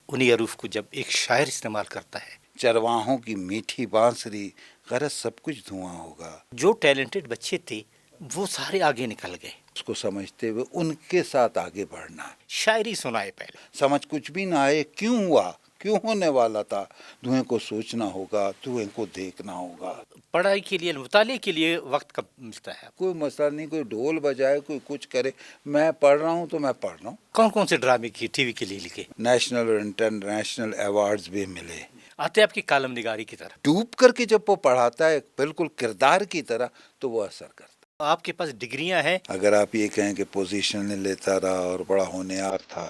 انہی حروف کو جب ایک شاعر استعمال کرتا ہے، چرواہوں کی میٹھی بانسری، غرض سب کچھ دھواں ہوگا. جو ٹیلنٹڈ بچے تھے وہ سارے آگے نکل گئے. اس کو سمجھتے ہوئے ان کے ساتھ آگے بڑھنا ہے. شاعری سنائے پہلے. سمجھ کچھ بھی نہ آئے کیوں ہوا، کیوں ہونے والا تھا، دھوئیں کو سوچنا ہوگا، دھوئیں کو دیکھنا ہوگا. پڑھائی کے لیے، مطالعے کے لیے وقت کب ملتا ہے؟ کوئی مسئلہ نہیں، کوئی ڈھول بجائے، کوئی کچھ کرے، میں پڑھ رہا ہوں تو میں پڑھ رہا ہوں. کون کون سے ڈرامے کی ٹی وی کے لیے لکھے؟ نیشنل اور انٹرنیشنل ایوارڈز بھی ملے. آتے آپ کی کالم نگاری کی طرف؟ ڈوب کر کے جب وہ پڑھاتا ہے بالکل کردار کی طرح تو وہ اثر کرتا ہے. آپ کے پاس ڈگریاں ہیں. اگر آپ یہ کہیں کہ پوزیشن لیتا رہا اور بڑا ہونہار تھا.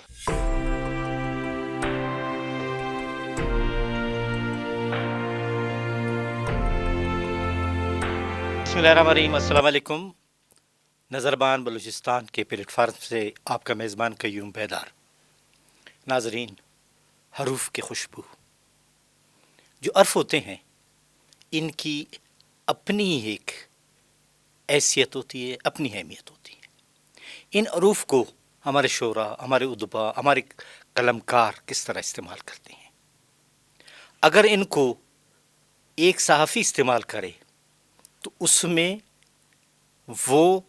بسم اللہ الرحمن الرحیم. السلام علیکم. نظربان بلوچستان کے پلیٹ فارم سے آپ کا میزبان قیوم بیدار. ناظرین، حروف کی خوشبو، جو عرف ہوتے ہیں ان کی اپنی ایک حیثیت ہوتی ہے، اپنی اہمیت ہوتی ہے. ان حروف کو ہمارے شعراء، ہمارے ادبا، ہمارے قلمکار کس طرح استعمال کرتے ہیں. اگر ان کو ایک صحافی استعمال کرے تو اس میں وہ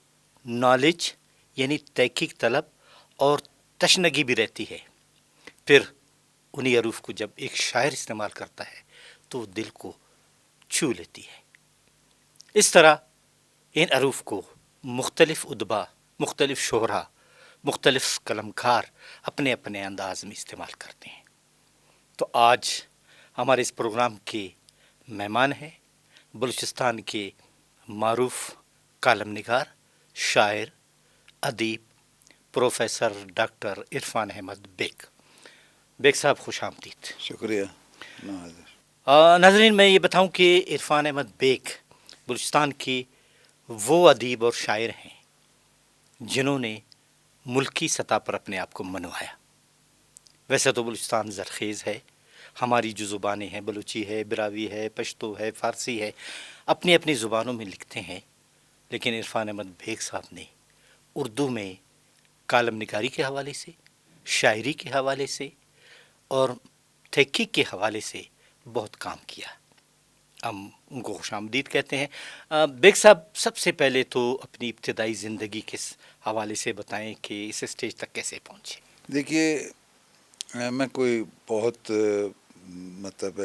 نالج یعنی تحقیق طلب اور تشنگی بھی رہتی ہے. پھر انہی حروف کو جب ایک شاعر استعمال کرتا ہے تو دل کو چھو لیتی ہے. اس طرح ان حروف کو مختلف ادبا، مختلف شعراء، مختلف قلمکار اپنے اپنے انداز میں استعمال کرتے ہیں. تو آج ہمارے اس پروگرام کے مہمان ہیں بلوچستان کے معروف کالم نگار، شاعر، ادیب پروفیسر ڈاکٹر عرفان احمد بیگ. بیگ صاحب خوش آمدید. شکریہ. ناظرین، میں یہ بتاؤں کہ عرفان احمد بیگ بلوچستان کے وہ ادیب اور شاعر ہیں جنہوں نے ملکی سطح پر اپنے آپ کو منوایا. ویسے تو بلوچستان زرخیز ہے، ہماری جو زبانیں ہیں، بلوچی ہے، براوی ہے، پشتو ہے، فارسی ہے، اپنی اپنی زبانوں میں لکھتے ہیں. لیکن عرفان احمد بیگ صاحب نے اردو میں کالم نگاری کے حوالے سے، شاعری کے حوالے سے اور تحقیق کے حوالے سے بہت کام کیا. ہم ان کو خوش آمدید کہتے ہیں. بیگ صاحب، سب سے پہلے تو اپنی ابتدائی زندگی کے حوالے سے بتائیں کہ اس اسٹیج تک کیسے پہنچے. دیکھیے، میں کوئی بہت مطلب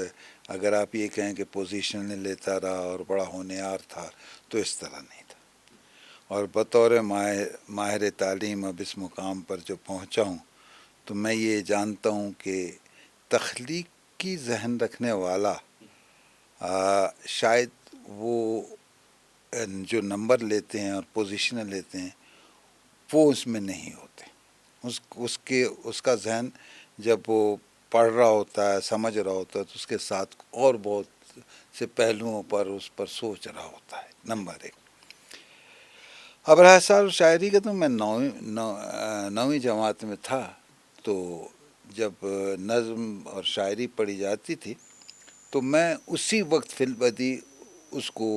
اگر آپ یہ کہیں کہ پوزیشن لیتا رہا اور بڑا ہونہار تھا تو اس طرح نہیں تھا. اور بطور ماہر تعلیم اب اس مقام پر جو پہنچا ہوں تو میں یہ جانتا ہوں کہ تخلیقی ذہن رکھنے والا شاید وہ جو نمبر لیتے ہیں اور پوزیشن لیتے ہیں وہ اس میں نہیں ہوتے. اس کا ذہن جب وہ پڑھ رہا ہوتا ہے، سمجھ رہا ہوتا ہے تو اس کے ساتھ اور بہت سے پہلوؤں پر اس پر سوچ رہا ہوتا ہے. نمبر ایک. اب رہا سال شاعری کا تو میں نویں جماعت میں تھا تو جب نظم اور شاعری پڑھی جاتی تھی تو میں اسی وقت فی البدی اس کو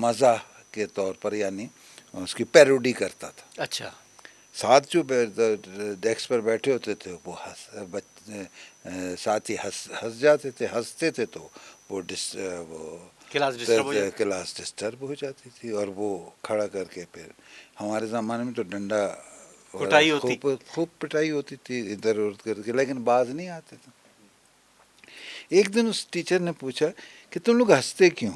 مزاح کے طور پر یعنی اس کی پیروڈی کرتا تھا. اچھا. ساتھ جو ڈیسک پر بیٹھے ہوتے تھے وہ ساتھی ہنس جاتے تھے، ہنستے تھے تو وہ کلاس ڈسٹرب ہو جاتی تھی اور وہ کھڑا کر کے پھر ہمارے زمانے میں تو ڈنڈا خوب پٹائی ہوتی تھی ادھر ادھر کر کے، لیکن باز نہیں آتے تھے. ایک دن اس ٹیچر نے پوچھا کہ تم لوگ ہنستے کیوں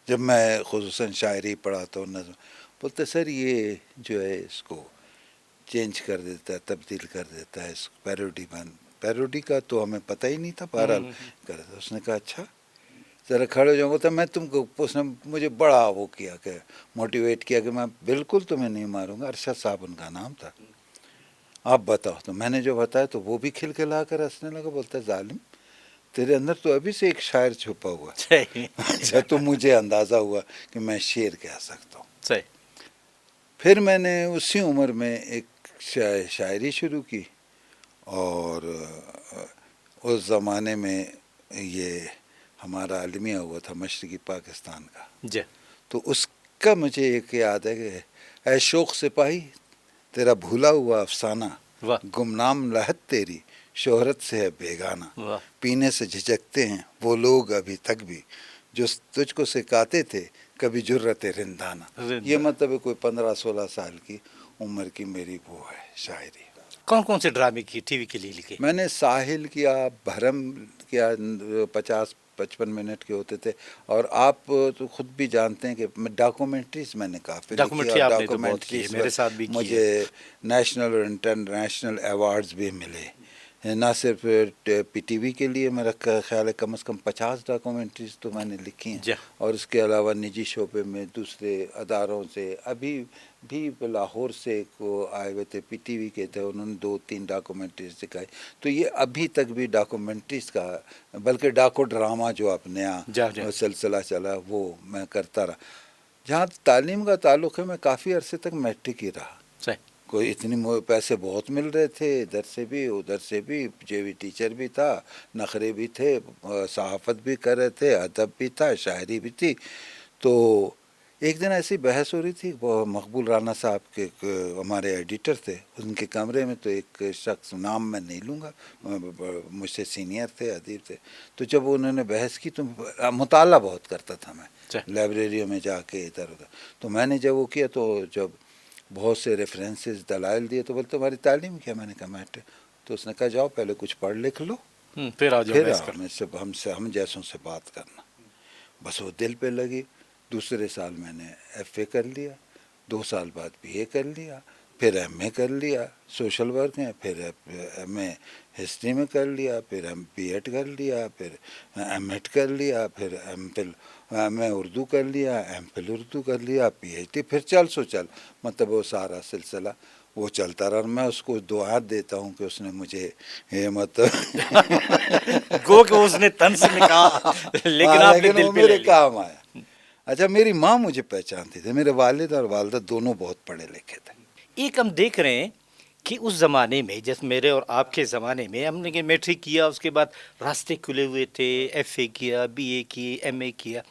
جب میں خصوصاً شاعری پڑھاتا ہوں، نظم. بولتے سر یہ جو ہے اس کو چینج کر دیتا ہے، تبدیل کر دیتا ہے، اس پیروڈی کا تو ہمیں پتہ ہی نہیں تھا. بہرحال کر دیتا. اس نے کہا اچھا ذرا کھڑے ہو جاؤں. بولتا میں تم کو، اس نے مجھے بڑا وہ کیا کہ موٹیویٹ کیا کہ میں بالکل تمہیں نہیں ماروں گا. ارشد صاحب ان کا نام تھا. آپ بتاؤ. تو میں نے جو بتایا تو وہ بھی کھلکھلا کر ہنسنے لگا. بولتا ظالم تیرے اندر تو ابھی سے ایک شاعر چھپا ہوا ہے. اچھا تو مجھے اندازہ ہوا کہ میں شعر کہہ سکتا ہوں. پھر میں نے اسی عمر میں ایک شاعری شروع کی اور اس زمانے میں یہ ہمارا عالمیہ ہوا تھا مشرقی پاکستان کا. تو اس کا مجھے ایک یاد ہے کہ اے شوق سپاہی تیرا بھولا ہوا افسانہ، گمنام لہت تیری شہرت سے ہے بیگانہ، واہ، پینے سے جھجکتے ہیں وہ لوگ ابھی تک بھی جو تجھ کو سکھاتے تھے کبھی جرت رندانہ. یہ مطلب ہے کوئی 15-16 سال کی عمر کی میری وہ ہے شاعری. کون کون سے ڈرامے کی ٹی وی کے لیے لکھے؟ میں نے ساحل کیا، بھرم کیا، 50-55 منٹ کے ہوتے تھے. اور آپ تو خود بھی جانتے ہیں کہ ڈاکومنٹریز میں نے کافی لکھی، ڈاکومنٹری اور آپ نے تو بہت کی ہے، ڈاکومنٹریز میرے ساتھ بھی کی ہے. مجھے نیشنل اور انٹرنیشنل ایوارڈز بھی ملے. نہ صرف پی ٹی وی کے لیے، میرا خیال ہے کم از کم 50 ڈاکومنٹریز تو میں نے لکھی ہیں. جی. اور اس کے علاوہ نجی شعبے میں دوسرے اداروں سے ابھی بھی لاہور سے کو آئے ہوئے تھے، پی ٹی وی کے تھے، انہوں نے 2-3 ڈاکومنٹریز دکھائی. تو یہ ابھی تک بھی ڈاکومنٹریز کا، بلکہ ڈاکو ڈرامہ جو اپنے یہاں سلسلہ چلا وہ میں کرتا رہا. جہاں تعلیم کا تعلق ہے، میں کافی عرصے تک میٹرک ہی رہا. صحیح. کوئی اتنی پیسے بہت مل رہے تھے، ادھر سے بھی ادھر سے بھی. جے وی ٹیچر بھی تھا، نخرے بھی تھے، صحافت بھی کر رہے تھے، ادب بھی تھا، شاعری بھی تھی. تو ایک دن ایسی بحث ہو رہی تھی، وہ مقبول رانا صاحب کے ہمارے ایڈیٹر تھے، ان کے کمرے میں. تو ایک شخص، نام میں نہیں لوں گا، مجھ سے سینئر تھے، ادیب تھے. تو جب انہوں نے بحث کی تو مطالعہ بہت کرتا تھا میں، لائبریریوں میں جا کے ادھر ادھر. تو میں نے جب وہ کیا تو جب بہت سے ریفرنسز دلائل دیے تو بولتے تمہاری تعلیم کیا؟ میں نے کہا میٹر. تو اس نے کہا جاؤ پہلے کچھ پڑھ لکھ لو، پھر ہم جیسوں سے بات کرنا. بس وہ دل پہ لگی. دوسرے سال میں نے ایف اے کر لیا، 2 سال بعد بی اے کر لیا، پھر ایم اے کر لیا سوشل ورک میں، پھر ایم اے ہسٹری میں کر لیا، پھر بی ایڈ کر لیا، پھر ایم ایڈ کر لیا، پھر ایم فل میں اردو کر لیا، ایم فل اردو کر لیا، پی ایچ ڈی. پھر چل سو چل، مطلب وہ سارا سلسلہ وہ چلتا رہا. میں اس کو دعا دیتا ہوں کہ اس نے مجھے مطلب گو کہ اس نے طنز میں کہا لیکن آپ نے دل وہ پہ میرے لے لیا. کام آیا. اچھا، میری ماں مجھے پہچانتی تھی، میرے والد اور والدہ دونوں بہت پڑھے لکھے تھے. ایک ہم دیکھ رہے ہیں کہ اس زمانے میں، جیسے میرے اور آپ کے زمانے میں، ہم نے میٹرک کیا، اس کے بعد راستے کھلے ہوئے تھے، ایف اے کیا، بی اے کی، ایم اے کیا،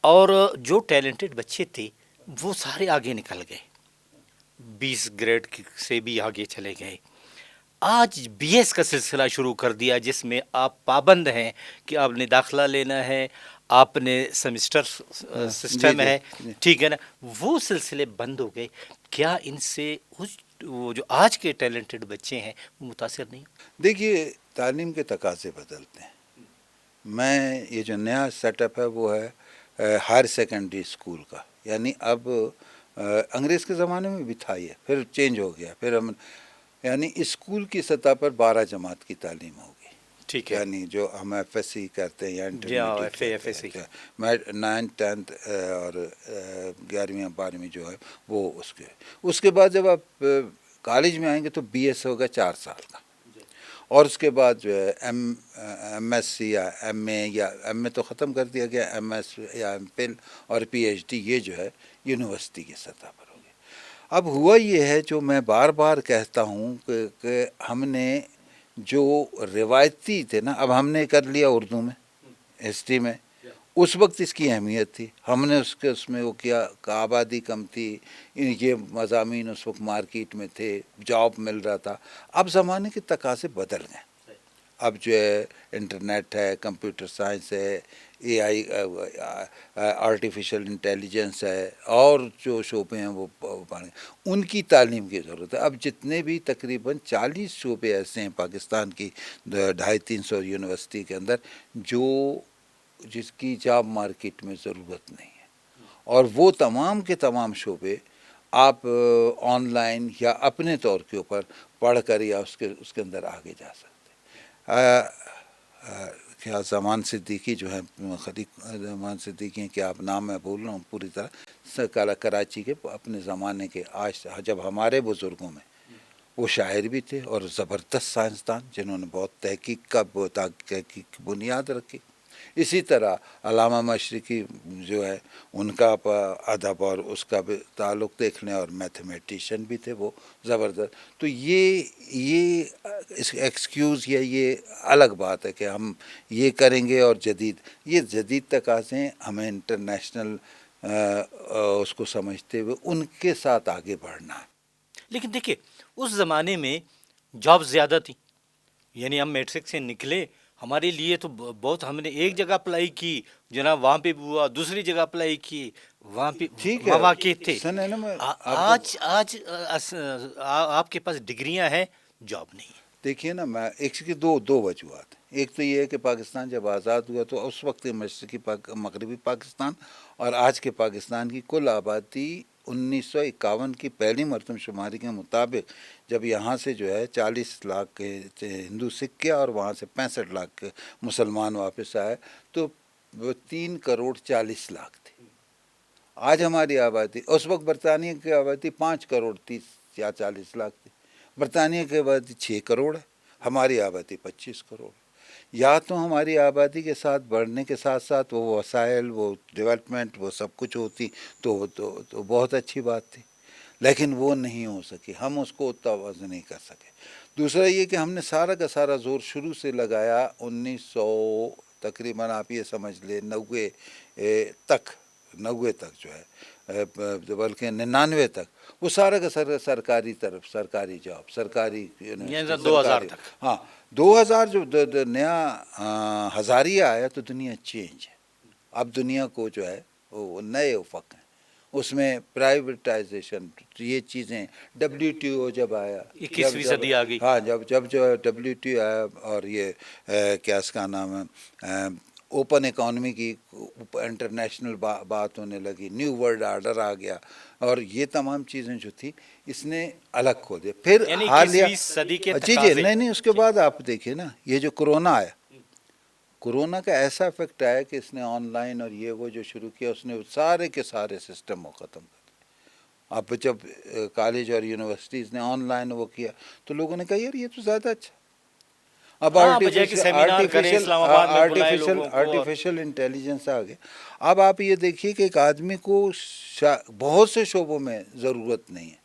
اور جو ٹیلنٹڈ بچے تھے وہ سارے آگے نکل گئے، 20 گریڈ سے بھی آگے چلے گئے. آج بی ایس کا سلسلہ شروع کر دیا جس میں آپ پابند ہیں کہ آپ نے داخلہ لینا ہے، آپ نے سیمسٹر سسٹم ہے، ٹھیک ہے نا. وہ سلسلے بند ہو گئے. کیا ان سے وہ جو آج کے ٹیلنٹڈ بچے ہیں وہ متاثر نہیں؟ دیکھیے، تعلیم کے تقاضے بدلتے ہیں. میں یہ جو نیا سیٹ اپ ہے وہ ہے ہائر سیکنڈری اسکول کا. یعنی اب انگریز کے زمانے میں بھی تھا، یہ پھر چینج ہو گیا. پھر ہم یعنی اسکول کی سطح پر 12 جماعت کی تعلیم ہوگی. ٹھیک ہے. یعنی جو ہم ایف ایس سی کرتے ہیں یا انٹرمیڈیٹ ایف کرتے ہیں، میں 9th 10th اور 11ویں 12ویں جو ہے وہ اس کے بعد جب آپ کالج میں آئیں گے تو بی ایس ہوگا 4 سال کا. اور اس کے بعد جو ہے ایم ایس سی یا ایم اے، یا ایم اے تو ختم کر دیا گیا، ایم ایس یا ایم فل اور پی ایچ ڈی، یہ جو ہے یونیورسٹی کی سطح پر ہو گیا. اب ہوا یہ ہے جو میں بار بار کہتا ہوں کہ ہم نے جو روایتی تھے نا، اب ہم نے کر لیا اردو میں، ہسٹری میں. اس وقت اس کی اہمیت تھی، ہم نے اس میں وہ کیا کہ آبادی کم تھی، یہ مضامین اس وقت مارکیٹ میں تھے، جاب مل رہا تھا. اب زمانے کے تقاضے بدل گئے. اب جو ہے انٹرنیٹ ہے، کمپیوٹر سائنس ہے، اے آئی، آرٹیفیشل انٹیلیجنس ہے، اور جو شعبے ہیں وہ بڑھ گئے. ان کی تعلیم کی ضرورت ہے. اب جتنے بھی تقریباً 40 شعبے ایسے ہیں پاکستان کی 250-300 یونیورسٹی کے اندر جس کی جاب مارکیٹ میں ضرورت نہیں ہے. اور وہ تمام کے تمام شعبے آپ آن لائن یا اپنے طور کے اوپر پڑھ کر یا اس کے اندر آگے جا سکتے. کیا زمان صدیقی جو ہے، خلیق زمان صدیقی ہیں، کیا آپ نام میں بول رہا ہوں پوری طرح، کراچی کے اپنے زمانے کے، آج جب ہمارے بزرگوں میں وہ شاعر بھی تھے اور زبردست سائنسدان جنہوں نے بہت تحقیق کی بنیاد رکھی. اسی طرح علامہ مشرقی جو ہے، ان کا ادب اور اس کا بھی تعلق دیکھ لیں، اور میتھمیٹیشین بھی تھے وہ زبردست. تو یہ ایکسکیوز یا یہ الگ بات ہے کہ ہم یہ کریں گے. اور یہ جدید تقاضے ہمیں انٹرنیشنل اس کو سمجھتے ہوئے ان کے ساتھ آگے بڑھنا ہے. لیکن دیکھیے، اس زمانے میں جاب زیادہ تھی، یعنی ہم میٹرک سے نکلے، ہمارے لیے تو بہت، ہم نے ایک جگہ اپلائی کی جناب، وہاں پہ بھی ہوا، دوسری جگہ اپلائی کی، وہاں پہ ٹھیک ہے مواقع تھے. سن ہے نا میں آپ کو آج آپ کے پاس ڈگریاں ہیں، جاب نہیں ہے. دیکھیے نا، میں ایک کی دو وجوہات ہیں. ایک تو یہ ہے کہ پاکستان جب آزاد ہوا تو اس وقت مشرقی مغربی پاکستان اور آج کے پاکستان کی کل آبادی 1951 کی پہلی مردم شماری کے مطابق جب یہاں سے جو ہے 40 لاکھ کے ہندو سکھ کے اور وہاں سے 65 لاکھ کے مسلمان واپس آئے تو 3 کروڑ 40 لاکھ تھے. آج ہماری آبادی، اس وقت برطانیہ کی آبادی 5 کروڑ 30 یا 40 لاکھ تھی. برطانیہ کی آبادی 6 کروڑ ہے، ہماری آبادی 25 کروڑ. یا تو ہماری آبادی کے ساتھ بڑھنے کے ساتھ ساتھ وہ وسائل، وہ ڈیولپمنٹ، وہ سب کچھ ہوتی تو بہت اچھی بات تھی، لیکن وہ نہیں ہو سکی. ہم اس کو توازن نہیں کر سکے. دوسرا یہ کہ ہم نے سارا کا سارا زور شروع سے لگایا 1900 تقریباً آپ یہ سمجھ لیں 90 تک جو ہے، بلکہ 99 تک وہ سارا کا سارا سرکاری طرف، سرکاری جاب، سرکاری یعنی 2000 تک. ہاں 2000 جو نیا ہزاریہ آیا تو دنیا چینج ہے. اب دنیا کو جو ہے وہ نئے افق ہیں، اس میں پرائیویٹائزیشن، یہ چیزیں، WTO جب آیا، 21ویں صدی آ گئی. ہاں جب جو WTO آیا اور یہ کیا اس کا نام ہے، اوپن اکانومی کی انٹرنیشنل بات ہونے لگی، نیو ورلڈ آرڈر آ گیا، اور یہ تمام چیزیں جو تھی اس نے الگ کھو دیا. پھر یعنی حالیہ 21ویں صدی کے جی تقاضے. نہیں اس کے بعد آپ دیکھیے نا، یہ جو کرونا آیا، کرونا کا ایسا افیکٹ آیا کہ اس نے آن لائن اور یہ وہ جو شروع کیا، اس نے سارے کے سارے سسٹم کو ختم کر دیا. اب جب کالج اور یونیورسٹیز نے آن لائن وہ کیا تو لوگوں نے کہا یار یہ تو زیادہ اچھا. اب بجائے کہ سیمینار کریں اسلام آباد میں بلائے لوگوں کو. آرٹیفیشل انٹیلیجنس آ گیا. اب آپ یہ دیکھیے کہ ایک آدمی کو بہت سے شعبوں میں ضرورت نہیں ہے،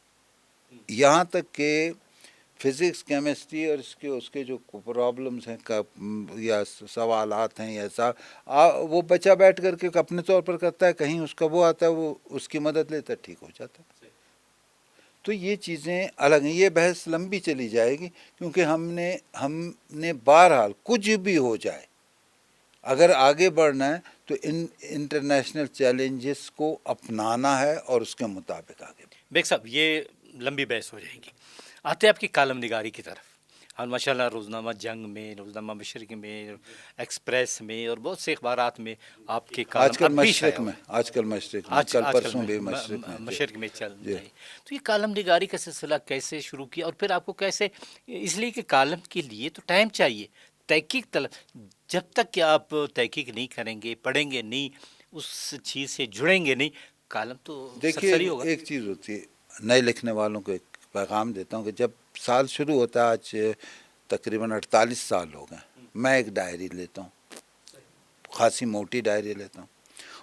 یہاں تک کہ فزکس، کیمسٹری اور اس کے جو پرابلمس ہیں یا سوالات ہیں، یا وہ بچہ بیٹھ کر کے اپنے طور پر کرتا ہے، کہیں اس کا وہ آتا ہے، وہ اس کی مدد لیتا ہے، ٹھیک ہو جاتا ہے. تو یہ چیزیں الگ ہیں. یہ بحث لمبی چلی جائے گی، کیونکہ ہم نے بہرحال کچھ بھی ہو جائے اگر آگے بڑھنا ہے تو انٹرنیشنل چیلنجز کو اپنانا ہے اور اس کے مطابق آگے بڑھنا. بیگ صاحب، یہ لمبی بحث ہو جائے گی. آتے ہیں آپ کی کالم نگاری کی طرف. اور ماشاء اللہ روزنامہ جنگ میں، روزنامہ مشرق میں، ایکسپریس میں اور بہت سے اخبارات میں آپ کے کالم آج کل اب بھی مشرق شائع میں، ہوئے. آج کل مشرق میں، کل پرسوں بھی مشرق میں. مشرق میں چل جی. رہی. تو یہ کالم نگاری کا سلسلہ کیسے شروع کیا، اور پھر آپ کو کیسے؟ اس لیے کہ کالم کے لیے تو ٹائم چاہیے، تحقیق جب تک کہ آپ تحقیق نہیں کریں گے، پڑھیں گے نہیں، اس چیز سے جڑیں گے نہیں، کالم تو دیکھیے سرسری ہوگا. ایک چیز ہوتی ہے، نئے لکھنے والوں کو ایک پیغام دیتا ہوں کہ جب سال شروع ہوتا ہے، آج تقریباً 48 سال ہو گئے، میں ایک ڈائری لیتا ہوں، خاصی موٹی ڈائری لیتا ہوں،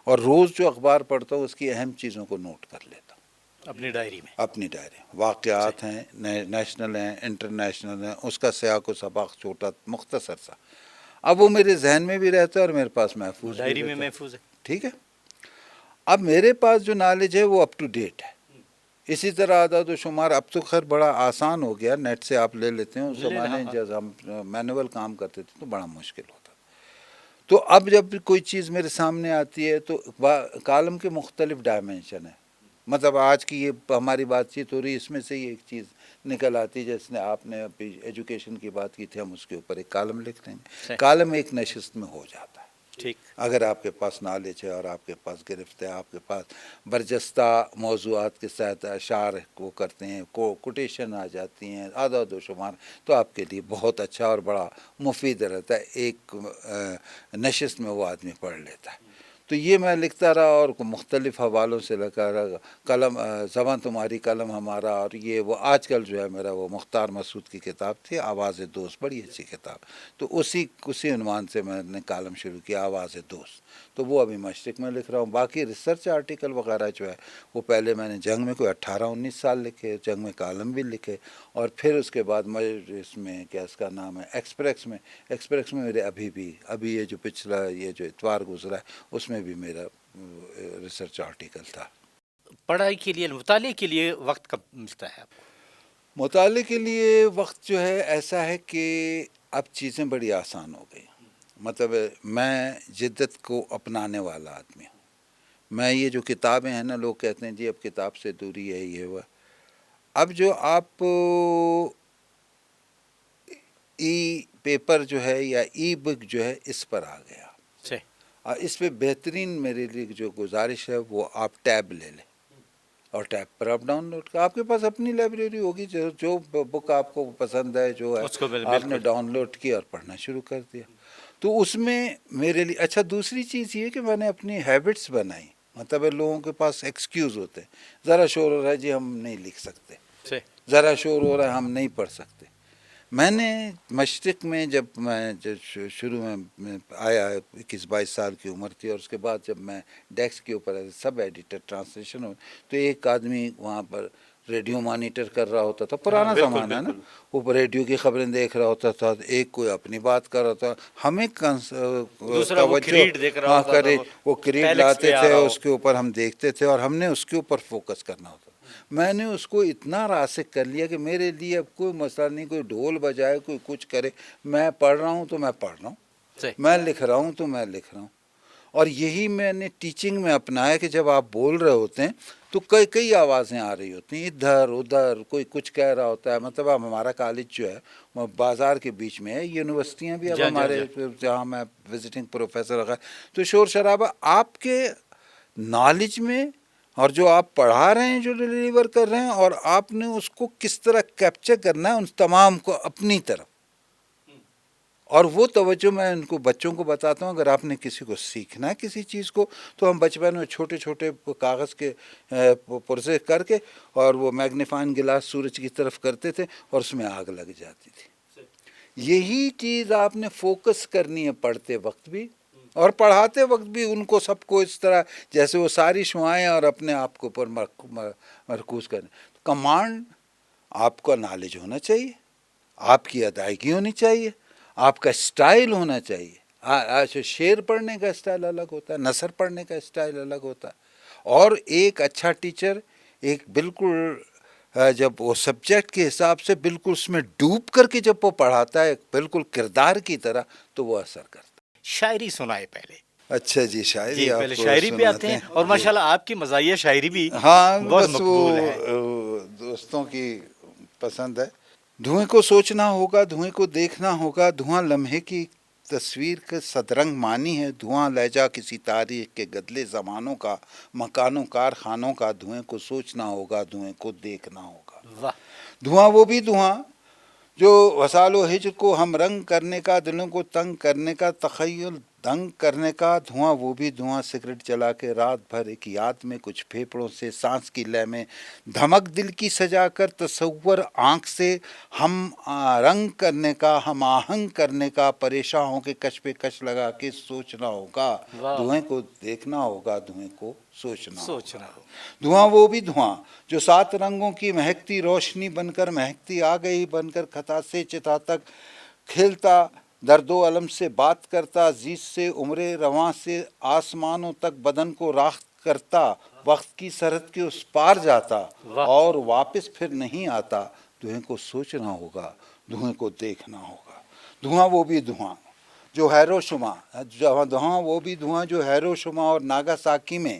اور روز جو اخبار پڑھتا ہوں اس کی اہم چیزوں کو نوٹ کر لیتا ہوں اپنی ڈائری میں. اپنی ڈائری. واقعات ہیں، نیشنل ہیں، انٹرنیشنل ہیں، اس کا سیاق و سباق چھوٹا مختصر سا، اب وہ میرے ذہن میں بھی رہتا ہے اور میرے پاس محفوظ بھی ڈائری میں رہتا ہے. محفوظ ہے. ٹھیک ہے. اب میرے پاس جو نالج ہے وہ اپ ٹو ڈیٹ ہے. اسی طرح اعداد و شمار اب تو خیر بڑا آسان ہو گیا، نیٹ سے آپ لے لیتے ہیں. اس زمانے جب ہم مینول کام کرتے تھے تو بڑا مشکل ہوتا. تو اب جب کوئی چیز میرے سامنے آتی ہے تو کالم کے مختلف ڈائمنشن ہیں. مطلب آج کی یہ ہماری بات چیت ہو رہی ہے، اس میں سے ہی ایک چیز نکل آتی ہے، جیسے آپ نے ابھی ایجوکیشن کی بات کی تھی، ہم اس کے اوپر ایک کالم لکھ دیں گے. کالم ایک نشست میں ہو جاتا ہے. ٹھیک. اگر آپ کے پاس نالج ہے اور آپ کے پاس گرفت ہے، آپ کے پاس برجستہ موضوعات کے ساتھ اشعار وہ کرتے ہیں، کوٹیشن آ جاتی ہیں، اعداد و شمار، تو آپ کے لیے بہت اچھا اور بڑا مفید رہتا ہے. ایک نشست میں وہ آدمی پڑھ لیتا ہے. تو یہ میں لکھتا رہا اور مختلف حوالوں سے لکھا رہا. قلم زباں تمہاری قلم ہمارا، اور یہ وہ آج کل جو ہے میرا وہ مختار مسعود کی کتاب تھی آواز دوست، بڑی اچھی کتاب. تو اسی عنوان سے میں نے کالم شروع کیا، آواز دوست. تو وہ ابھی مشرق میں لکھ رہا ہوں. باقی ریسرچ آرٹیکل وغیرہ جو ہے وہ پہلے میں نے جنگ میں کوئی 18-19 سال لکھے، جنگ میں کالم بھی لکھے، اور پھر اس کے بعد اس میں کیا اس کا نام ہے ایکسپریس میں میرے ابھی یہ جو پچھلا یہ جو اتوار گزرا ہے اس میں بھی میرا ریسرچ آرٹیکل تھا. پڑھائی کے لیے، مطالعے کے لیے وقت کب ملتا ہے آپ کو؟ مطالعے کے لیے وقت جو ہے ایسا ہے کہ اب چیزیں بڑی آسان ہو گئی. مطلب میں جدت کو اپنانے والا آدمی ہوں. میں یہ جو کتابیں ہیں نا، لوگ کہتے ہیں جی اب کتاب سے دوری ہے یہ وہ. اب جو آپ ای پیپر جو ہے یا ای بک جو ہے اس پر آ گیا. اور اس پہ بہترین میرے لیے جو گزارش ہے وہ آپ ٹیب لے لیں اور ٹیب پر آپ ڈاؤن لوڈ کر، آپ کے پاس اپنی لائبریری ہوگی. جو بک آپ کو پسند ہے جو ہے آپ نے ڈاؤن لوڈ کی اور پڑھنا شروع کر دیا. تو اس میں میرے لیے اچھا دوسری چیز یہ کہ میں نے اپنی ہیبٹس بنائی. مطلب لوگوں کے پاس ایکسکیوز ہوتے ہیں، ذرا شور ہو رہا ہے جی ہم نہیں لکھ سکتے، ذرا شور ہو رہا ہے ہم نہیں پڑھ سکتے. میں نے مشرق میں جب میں شروع میں آیا 21-22 سال کی عمر تھی، اور اس کے بعد جب میں ڈیسک کے اوپر سب ایڈیٹر ٹرانسلیشن ہو تو ایک آدمی وہاں پر ریڈیو مانیٹر کر رہا ہوتا تھا. پرانا زمانہ ہے نا، وہ ریڈیو کی خبریں دیکھ رہا ہوتا تھا، ایک کوئی اپنی بات کر رہا تھا. ہمیں توجہ کرے وہ کریڈ لاتے تھے اس کے اوپر ہم دیکھتے تھے اور ہم نے اس کے اوپر فوکس کرنا ہوتا. میں نے اس کو اتنا راسخ کر لیا کہ میرے لیے اب کوئی مسئلہ نہیں، کوئی ڈھول بجائے کوئی کچھ کرے، میں پڑھ رہا ہوں تو میں پڑھ رہا ہوں، میں لکھ رہا ہوں تو میں لکھ رہا ہوں. اور یہی میں نے ٹیچنگ میں اپنایا کہ جب آپ بول رہے ہوتے ہیں تو کئی آوازیں آ رہی ہوتی ہیں، ادھر ادھر کوئی کچھ کہہ رہا ہوتا ہے. مطلب اب ہمارا کالج جو ہے وہ بازار کے بیچ میں ہے، یونیورسٹیاں بھی اب ہمارے جہاں میں وزٹنگ پروفیسر رہا، تو شور شرابہ آپ کے نالج میں اور جو آپ پڑھا رہے ہیں جو ڈلیور کر رہے ہیں، اور آپ نے اس کو کس طرح کیپچر کرنا ہے ان تمام کو اپنی طرف. اور وہ توجہ میں ان کو بچوں کو بتاتا ہوں. اگر آپ نے کسی کو سیکھنا ہے کسی چیز کو تو ہم بچپن میں چھوٹے چھوٹے کاغذ کے پرزے کر کے اور وہ میگنیفائنگ گلاس سورج کی طرف کرتے تھے اور اس میں آگ لگ جاتی تھی. یہی چیز آپ نے فوکس کرنی ہے پڑھتے وقت بھی اور پڑھاتے وقت بھی. ان کو سب کو اس طرح جیسے وہ ساری شعائیں اور اپنے آپ کے اوپر مرکوز کریں. کمانڈ آپ کا نالج ہونا چاہیے، آپ کی ادائیگی ہونی چاہیے، آپ کا اسٹائل ہونا چاہیے. شعر پڑھنے کا اسٹائل الگ ہوتا ہے، نثر پڑھنے کا اسٹائل الگ ہوتا ہے. اور ایک اچھا ٹیچر ایک بالکل جب وہ سبجیکٹ کے حساب سے بالکل اس میں ڈوب کر کے جب وہ پڑھاتا ہے بالکل کردار کی طرح تو وہ اثر کرتا ہے. شاعری سنائے پہلے. اچھا جی شاعری آپ پہلے شاعری پہ آتے ہیں اور ماشاءاللہ آپ کی مزاحیہ شاعری بھی ہاں بہت بس مقبول وہ ہے. دوستوں کی پسند ہے. دھوئیں کو سوچنا ہوگا، دھوئیں کو دیکھنا ہوگا، دھواں لمحے کی تصویر کا صدرنگ مانی ہے، دھواں لہجہ کسی تاریخ کے گدلے زمانوں کا، مکانوں کارخانوں کا. دھوئیں کو سوچنا ہوگا، دھوئیں کو دیکھنا ہوگا. دھواں وہ بھی دھواں جو وصال و ہجر کو ہم رنگ کرنے کا، دلوں کو تنگ کرنے کا، تخیل دنگ کرنے کا. دھواں وہ بھی دھواں سگریٹ جلا کے رات بھر ایک یاد میں کچھ پھیپڑوں سے سانس کی لے میں دھمک دل کی سجا کر تصور آنکھ سے ہم رنگ کرنے کا، ہم آہنگ کرنے کا. پریشاں ہو کے کش پہ کش لگا کے سوچنا ہوگا، دھوئیں کو دیکھنا ہوگا، دھوئیں کو سوچنا ہوگا. دھواں وہ بھی دھواں جو 7 رنگوں کی مہکتی روشنی بن کر مہکتی آ گئی، بن کر خطا سے چتا تک کھیلتا، درد و علم سے بات کرتا، زیست سے عمر رواں سے آسمانوں تک بدن کو راخت کرتا، وقت کی سرحد کے اس پار جاتا اور واپس پھر نہیں آتا. دھوئیں کو سوچنا ہوگا، دھوئیں کو دیکھنا ہوگا. دھواں وہ بھی دھواں جو ہیروشیما، دھواں وہ بھی دھواں جو ہیروشیما اور ناگاساکی میں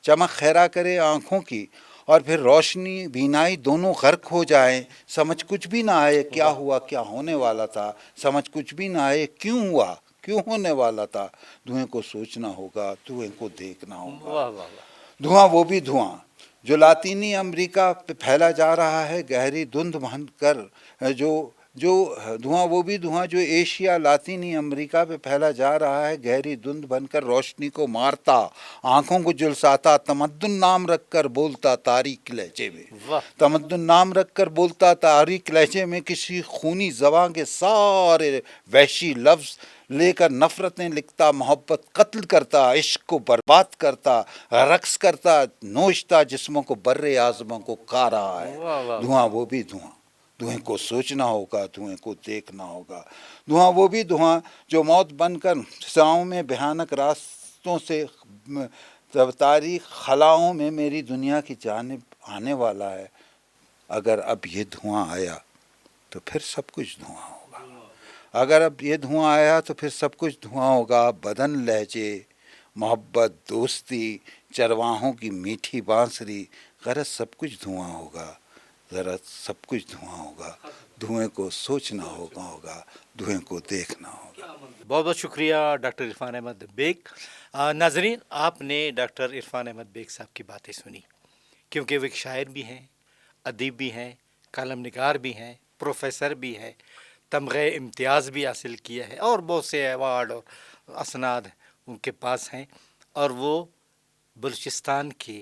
چمک خیرا کرے آنکھوں کی، اور پھر روشنی بینائی دونوں غرق ہو جائیں. سمجھ کچھ بھی نہ آئے کیا ہوا، کیا ہونے والا تھا. سمجھ کچھ بھی نہ آئے کیوں ہوا، کیوں ہونے والا تھا. دھوئیں کو سوچنا ہوگا، دھوئیں کو دیکھنا ہوگا. دھواں وہ بھی دھواں جو لاطینی امریکہ پہ پھیلا جا رہا ہے گہری دھند بن کر. جو دھواں وہ بھی دھواں جو ایشیا لاطینی امریکہ پہ پھیلا جا رہا ہے گہری دھند بن کر روشنی کو مارتا، آنکھوں کو جلساتا. تمدن نام رکھ کر بولتا تاریک لہجے میں، تمدن نام رکھ کر بولتا تاریک لہجے میں. کسی خونی زباں کے سارے وحشی لفظ لے کر نفرتیں لکھتا، محبت قتل کرتا، عشق کو برباد کرتا، رقص کرتا، نوچتا، جسموں کو بر اعظموں کو کھا رہا ہے. دھواں وہ بھی دھواں، دھوئیں کو سوچنا ہوگا، دھوئیں کو دیکھنا ہوگا. دھواں وہ بھی دھواں جو موت بن کر فضاؤں میں بھیانک راستوں سے تاریخ خلاؤں میں میری دنیا کی جانب آنے والا ہے. اگر اب یہ دھواں آیا تو پھر سب کچھ دھواں ہوگا. اگر اب یہ دھواں آیا تو پھر سب کچھ دھواں ہوگا، بدن لہجے، محبت، دوستی، چرواہوں کی میٹھی بانسری، غرض سب کچھ دھواں ہوگا، ذرا سب کچھ دھواں ہوگا، دھوئیں کو سوچنا ہوگا، دھوئیں کو دیکھنا ہوگا۔ بہت بہت شکریہ ڈاکٹر عرفان احمد بیگ۔ ناظرین، آپ نے ڈاکٹر عرفان احمد بیگ صاحب کی باتیں سنی، کیونکہ وہ ایک شاعر بھی ہیں، ادیب بھی ہیں، کالم نگار بھی ہیں، پروفیسر بھی ہے، تمغہ امتیاز بھی حاصل کیا ہے، اور بہت سے ایوارڈ اور اسناد ان کے پاس ہیں، اور وہ بلوچستان کے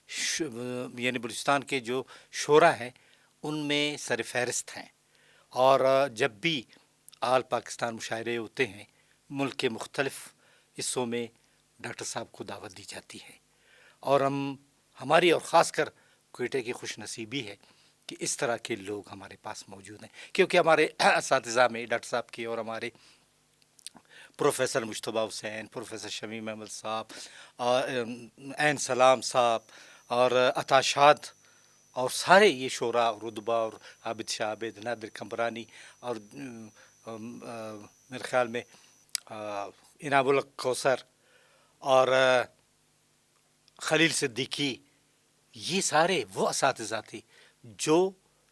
یعنی بلوچستان کے جو شعراء ہیں ان میں سر فہرست ہیں، اور جب بھی آل پاکستان مشاعرے ہوتے ہیں ملک کے مختلف حصوں میں ڈاکٹر صاحب کو دعوت دی جاتی ہے، اور ہماری اور خاص کر کوئٹہ کی خوش نصیبی ہے کہ اس طرح کے لوگ ہمارے پاس موجود ہیں، کیونکہ ہمارے اساتذہ میں ڈاکٹر صاحب کی اور ہمارے پروفیسر مجتبیٰ حسین، پروفیسر شمیم احمد صاحب، اور عین سلام صاحب، اور عطا شاد، اور سارے یہ شعراء اور ادبا، اور عابد شاہ عابد، نادر قمبرانی، اور میرے خیال میں انعام الحق کوثر، اور خلیل صدیقی، یہ سارے وہ اساتذہ تھے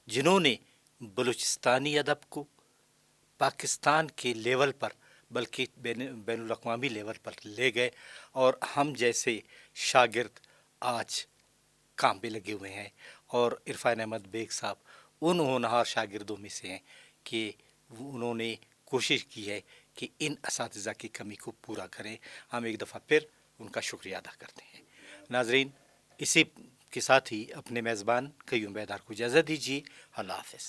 جنہوں نے بلوچستانی ادب کو پاکستان کے لیول پر بلکہ بین الاقوامی لیول پر لے گئے، اور ہم جیسے شاگرد آج کام پہ لگے ہوئے ہیں، اور عرفان احمد بیگ صاحب ان ہونہار شاگردوں میں سے ہیں کہ انہوں نے کوشش کی ہے کہ ان اساتذہ کی کمی کو پورا کریں۔ ہم ایک دفعہ پھر ان کا شکریہ ادا کرتے ہیں۔ ناظرین، اسی کے ساتھ ہی اپنے میزبان قیوم بیدار کو اجازت دیجیے۔ اللہ حافظ۔